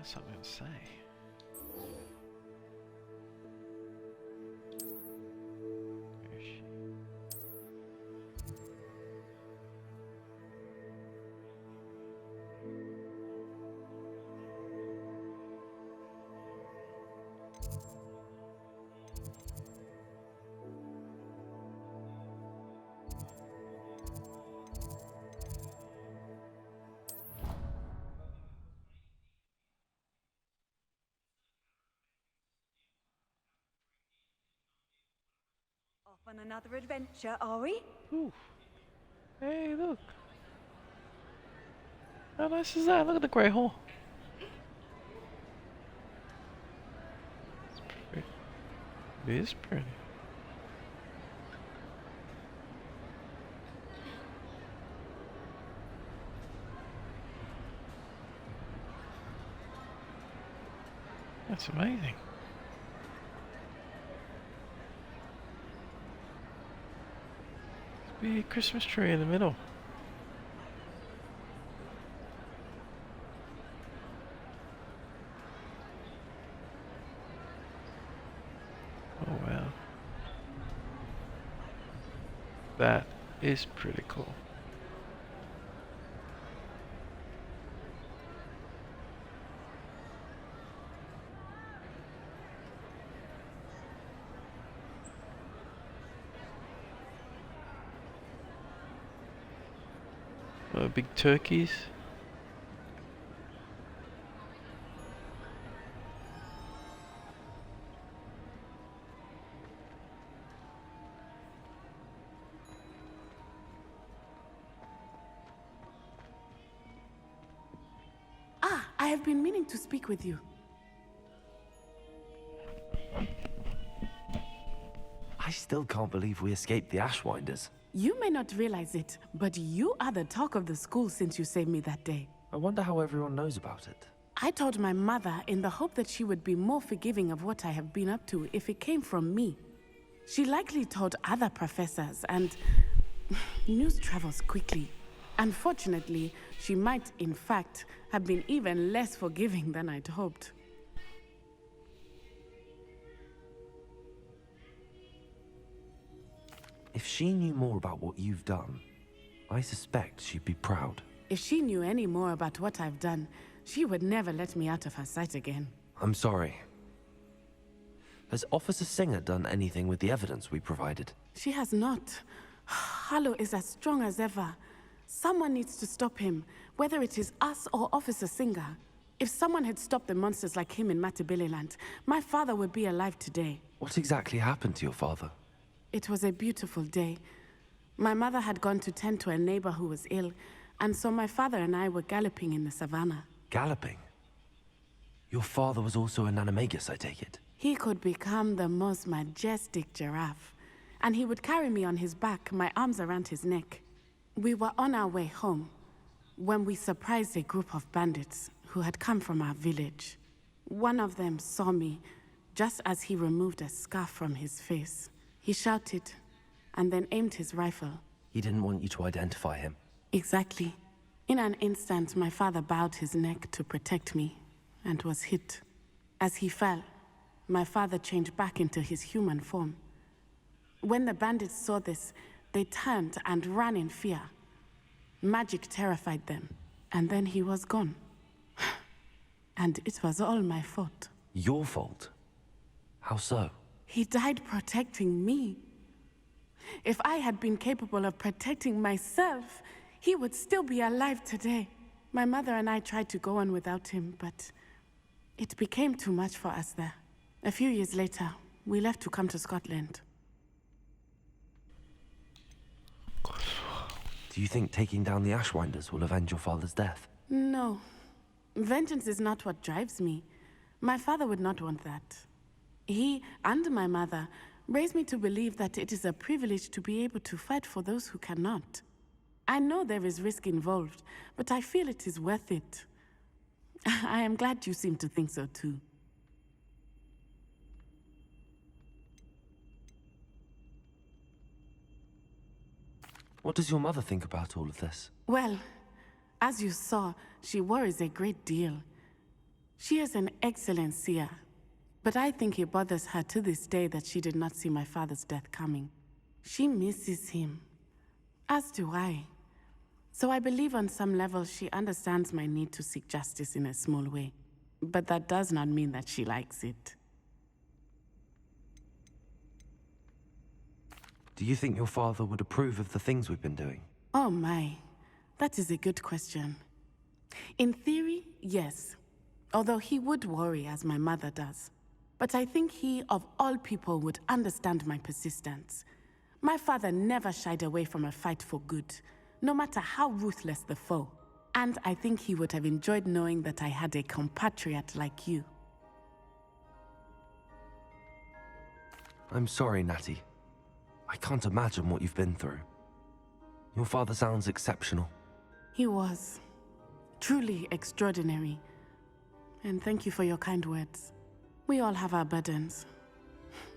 got something to say. Where is she? On another adventure, are we? Ooh. Hey, look. How nice is that? Look at the grey hole. It's pretty. It is pretty. That's amazing. Big Christmas tree in the middle. Oh wow. That is pretty cool. Big turkeys. I have been meaning to speak with you. I still can't believe we escaped the Ashwinders. You may not realize it, but you are the talk of the school since you saved me that day. I wonder how everyone knows about it. I told my mother in the hope that she would be more forgiving of what I have been up to if it came from me. She likely told other professors, and news travels quickly. Unfortunately, she might, in fact, have been even less forgiving than I'd hoped. If she knew more about what you've done, I suspect she'd be proud. If she knew any more about what I've done, she would never let me out of her sight again. I'm sorry. Has Officer Singer done anything with the evidence we provided? She has not. Harlow is as strong as ever. Someone needs to stop him, whether it is us or Officer Singer. If someone had stopped the monsters like him in Matabeleland, my father would be alive today. What exactly happened to your father? It was a beautiful day. My mother had gone to tend to a neighbor who was ill, and so my father and I were galloping in the savannah. Galloping? Your father was also an animagus, I take it? He could become the most majestic giraffe, and he would carry me on his back, my arms around his neck. We were on our way home when we surprised a group of bandits who had come from our village. One of them saw me just as he removed a scarf from his face. He shouted and then aimed his rifle. He didn't want you to identify him. Exactly. In an instant, my father bowed his neck to protect me and was hit. As he fell, my father changed back into his human form. When the bandits saw this, they turned and ran in fear. Magic terrified them, and then he was gone. And it was all my fault. Your fault? How so? He died protecting me. If I had been capable of protecting myself, he would still be alive today. My mother and I tried to go on without him, but it became too much for us there. A few years later, we left to come to Scotland. Do you think taking down the Ashwinders will avenge your father's death? No. Vengeance is not what drives me. My father would not want that. He and my mother raised me to believe that it is a privilege to be able to fight for those who cannot. I know there is risk involved, but I feel it is worth it. I am glad you seem to think so too. What does your mother think about all of this? Well, as you saw, she worries a great deal. She is an excellent seer, but I think it bothers her to this day that she did not see my father's death coming. She misses him, as do I. So I believe on some level she understands my need to seek justice in a small way. But that does not mean that she likes it. Do you think your father would approve of the things we've been doing? Oh my, that is a good question. In theory, yes. Although he would worry as my mother does. But I think he, of all people, would understand my persistence. My father never shied away from a fight for good, no matter how ruthless the foe. And I think he would have enjoyed knowing that I had a compatriot like you. I'm sorry, Natty. I can't imagine what you've been through. Your father sounds exceptional. He was. Truly extraordinary. And thank you for your kind words. We all have our burdens.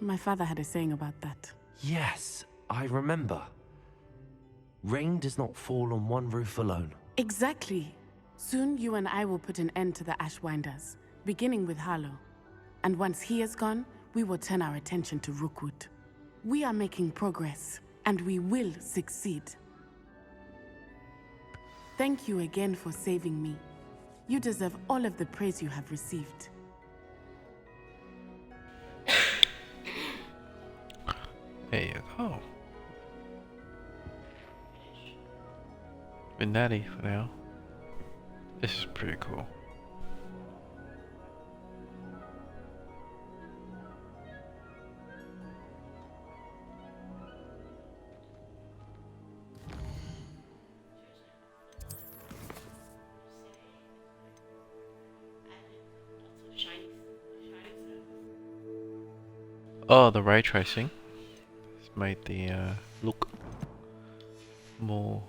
My father had a saying about that. Yes, I remember. Rain does not fall on one roof alone. Exactly. Soon you and I will put an end to the Ashwinders, beginning with Harlow. And once he is gone, we will turn our attention to Rookwood. We are making progress, and we will succeed. Thank you again for saving me. You deserve all of the praise you have received. There you go. With Natty for now. This is pretty cool. Oh, the ray tracing has made the look more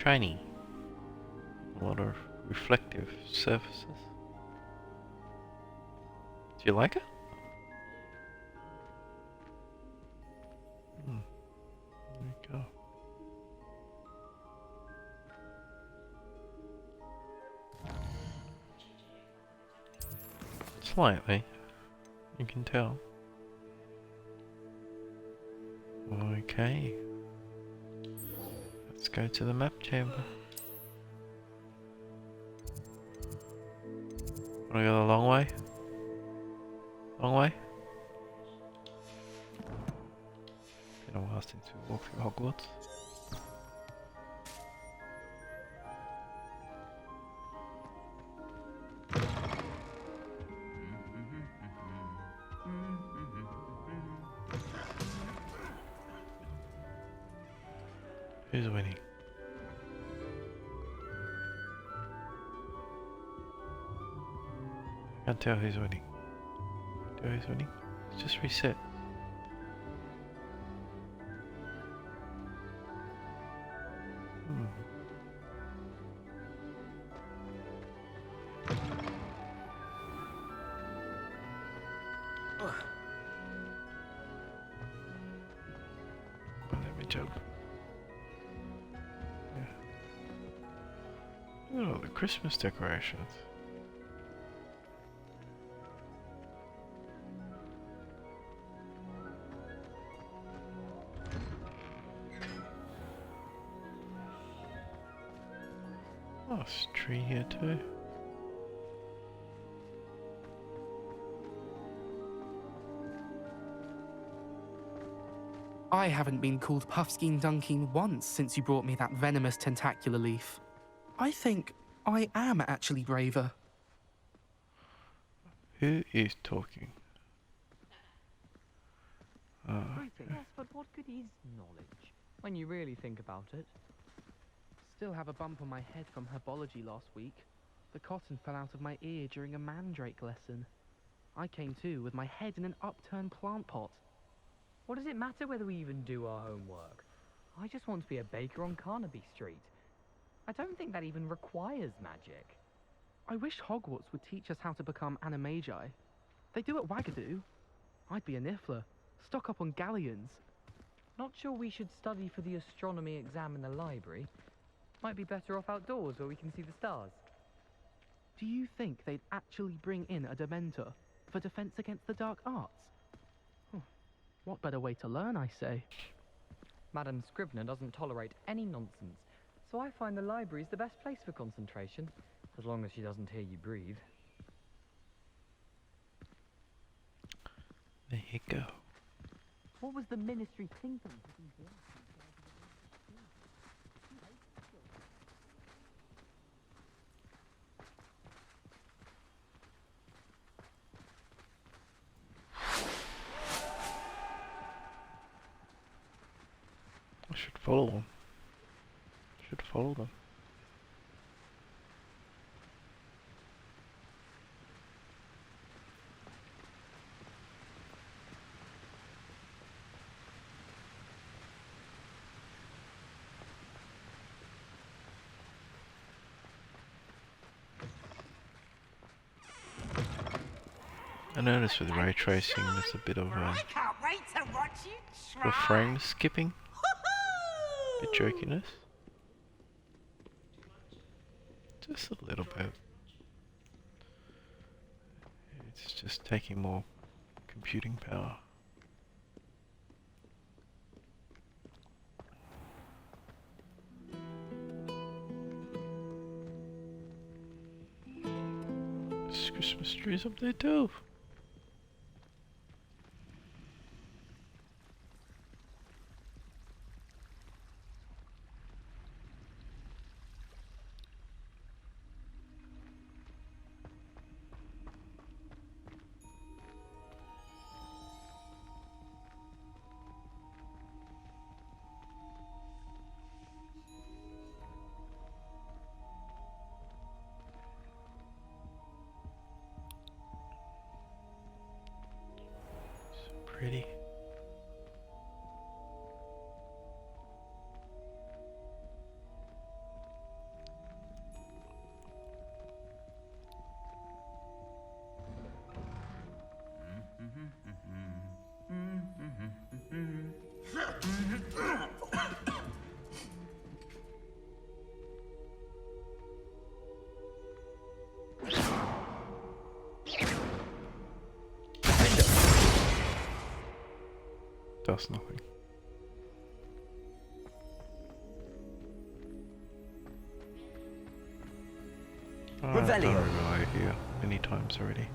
shiny. A lot of reflective surfaces. Do you like it? There you go. Slightly. You can tell. Okay. Let's go to the map chamber. Wanna go the long way? Long way? Been a while since we walked through Hogwarts. Who's winning? Can't tell who's winning. Tell who's winning? Let's just reset. Let me jump. Yeah. Oh, the Christmas decorations. Oh, there's a tree here too. I haven't been called Puffskein Dunking once since you brought me that venomous tentacular leaf. I think I am actually braver. Who is talking? Yes, but what good is knowledge when you really think about it? Still have a bump on my head from herbology last week. The cotton fell out of my ear during a mandrake lesson. I came to with my head in an upturned plant pot. What does it matter whether we even do our homework? I just want to be a baker on Carnaby Street. I don't think that even requires magic. I wish Hogwarts would teach us how to become animagi. They do at Wagadoo. I'd be a niffler, stock up on galleons. Not sure we should study for the astronomy exam in the library. Might be better off outdoors where we can see the stars. Do you think they'd actually bring in a Dementor for defense against the dark arts? What better way to learn, I say? Madam Scrivener doesn't tolerate any nonsense, so I find the library's the best place for concentration, as long as she doesn't hear you breathe. There you go. What was the Ministry thinking? I should follow them. Should follow them. I noticed with ray tracing there's a bit of I can't wait to watch you try. frame skipping, bit jerkiness. Just a little bit. It's just taking more computing power. There's Christmas trees up there too. Pretty. Does nothing. I've done Revelio here many times already.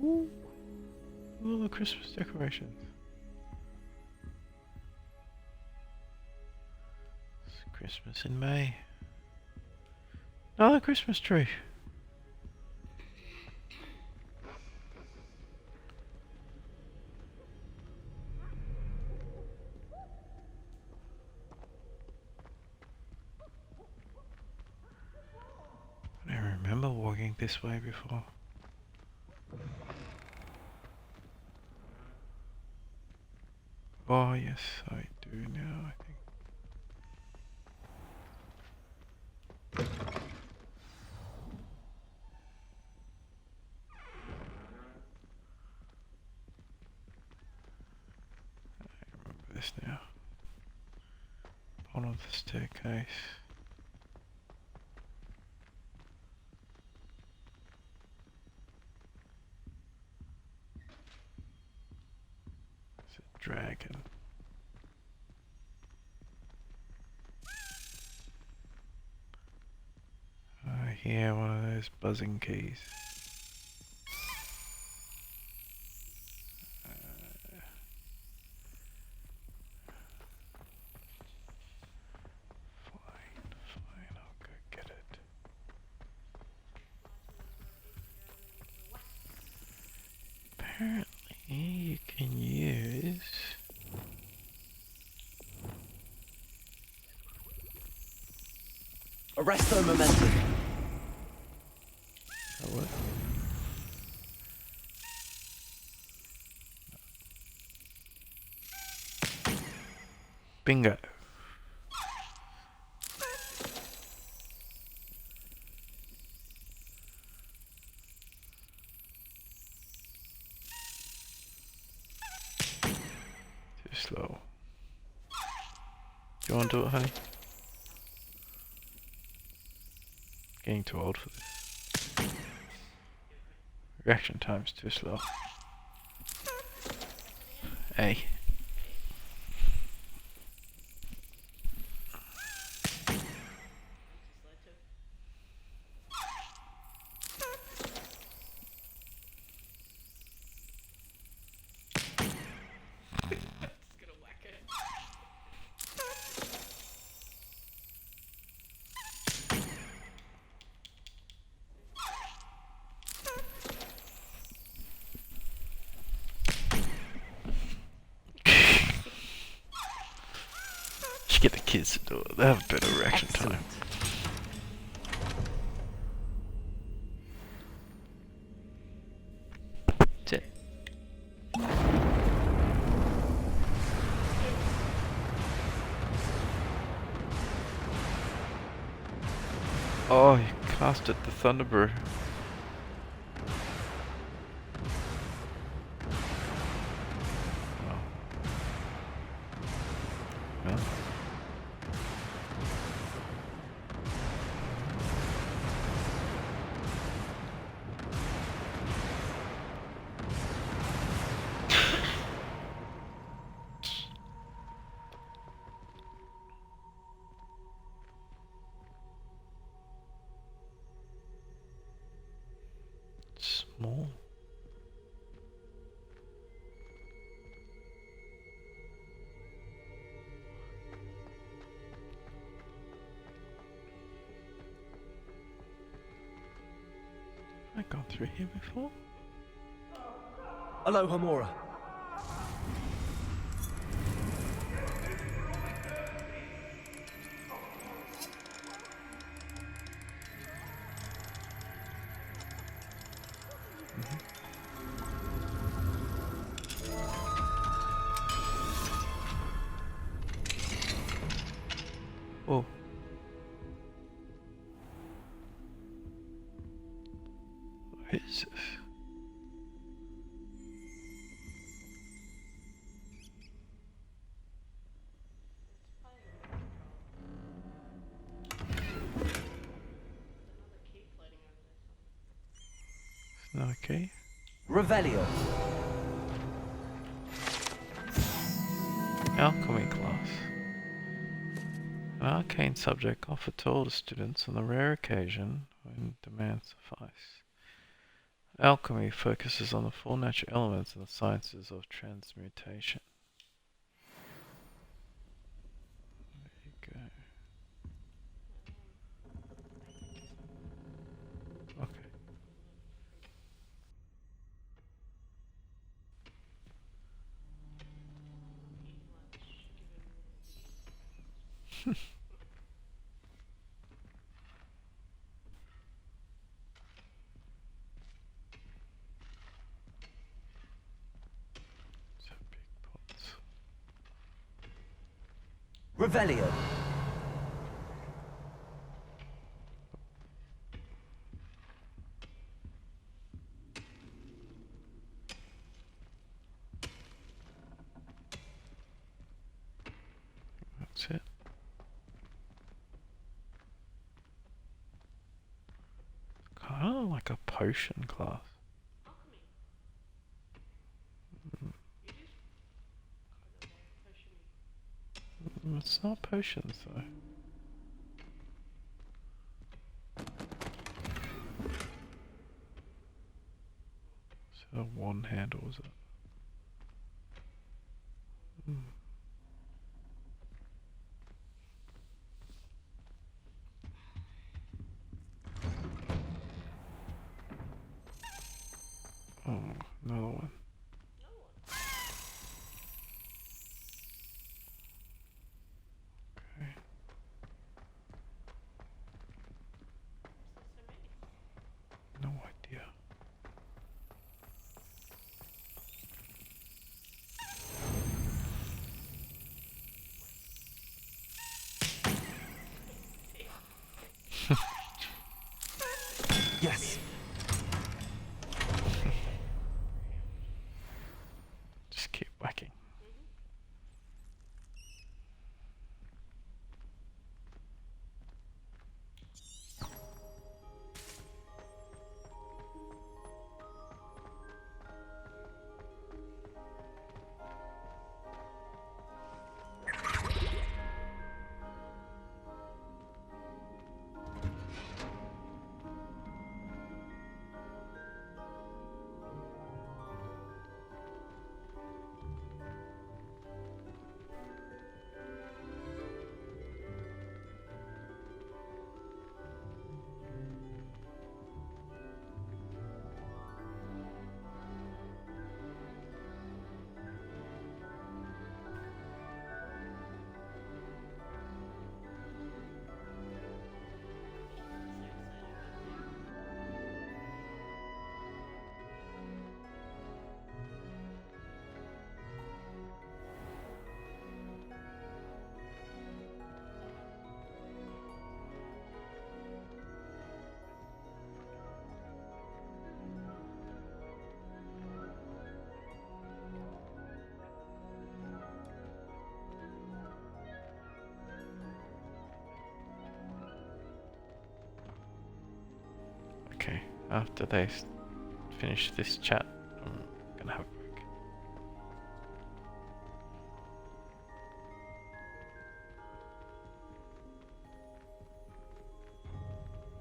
Ooh. All the Christmas decorations. It's Christmas in May. Another Christmas tree. I don't remember walking this way before. Oh yes, I do now, I think. I remember this now. Bottom of the staircase. It's a dragon. I hear one of those buzzing keys. Fine, I'll go get it. Apparently you can use Arresto momentum. that what? Bingo. Too slow. Do you want to do it, honey? Getting too old for this. Reaction time's too slow. Hey. Just get the kids to do it. They have a better reaction time. That's it. Oh, you casted the Thunderbird. Oh. Well. Small. Have I gone through here before? Hello, Hamura. Oh. What is this? It's not okay. Revelio. Alchemy class. An arcane subject offered to all the students on the rare occasion when demands suffice. Alchemy focuses on the four natural elements and the sciences of transmutation. There you go. Okay. So big pots. Revelio. That's it. Kind of like a potion class. It's not potions though. So one handle is it? Oh, another one. Okay. No idea. Yes. Just keep whacking. Okay, after they finish this chat, I'm gonna have a break.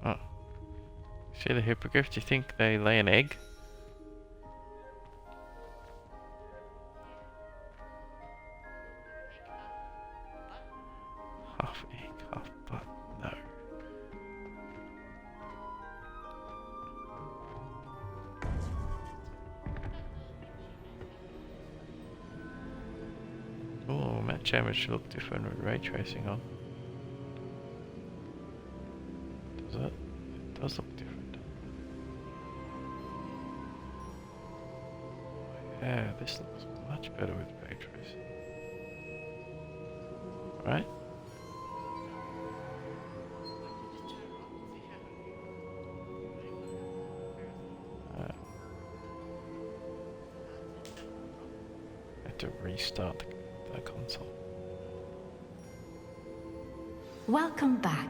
Oh. See the hippogriff? Do you think they lay an egg? Half egg, half butt. No. Oh, match chambers should look different with ray tracing on. Does it? It does look different. Yeah, this looks much better with ray tracing. Right? I have to restart the console. Welcome back.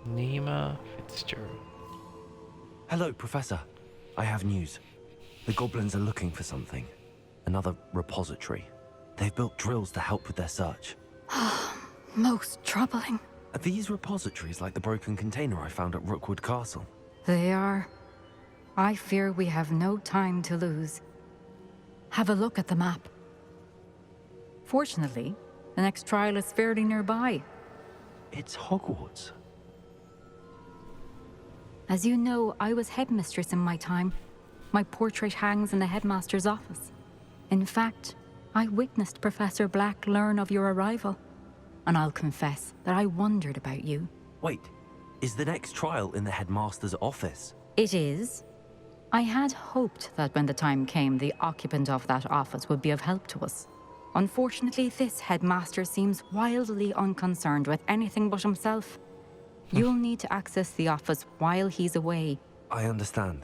Niamh Fitzgerald. Hello, Professor. I have news. The goblins are looking for something. Another repository. They've built drills to help with their search. Most troubling. Are these repositories like the broken container I found at Rookwood Castle? They are. I fear we have no time to lose. Have a look at the map. Fortunately, the next trial is fairly nearby. It's Hogwarts. As you know, I was headmistress in my time. My portrait hangs in the headmaster's office. In fact, I witnessed Professor Black learn of your arrival. And I'll confess that I wondered about you. Wait, is the next trial in the headmaster's office? It is. I had hoped that when the time came, the occupant of that office would be of help to us. Unfortunately, this headmaster seems wildly unconcerned with anything but himself. You'll need to access the office while he's away. I understand.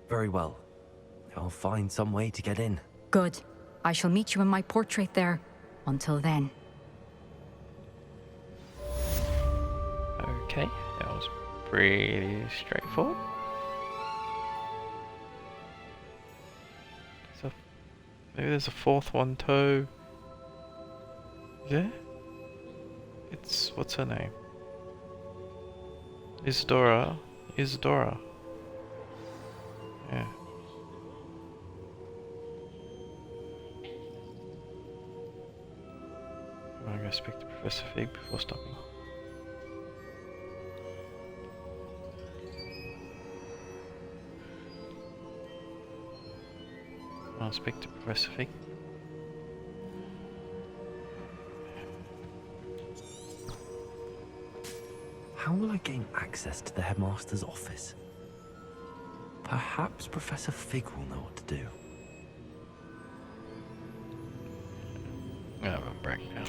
Very well. I'll find some way to get in. Good. I shall meet you in my portrait there. Until then. Okay, that was pretty straightforward. So maybe there's a fourth one too. Is there? It's what's her name? Isadora. Yeah. I'm gonna speak to Professor Fig before stopping. I'll speak to Professor Fig. How will I gain access to the headmaster's office? Perhaps Professor Fig will know what to do. I have a breakdown.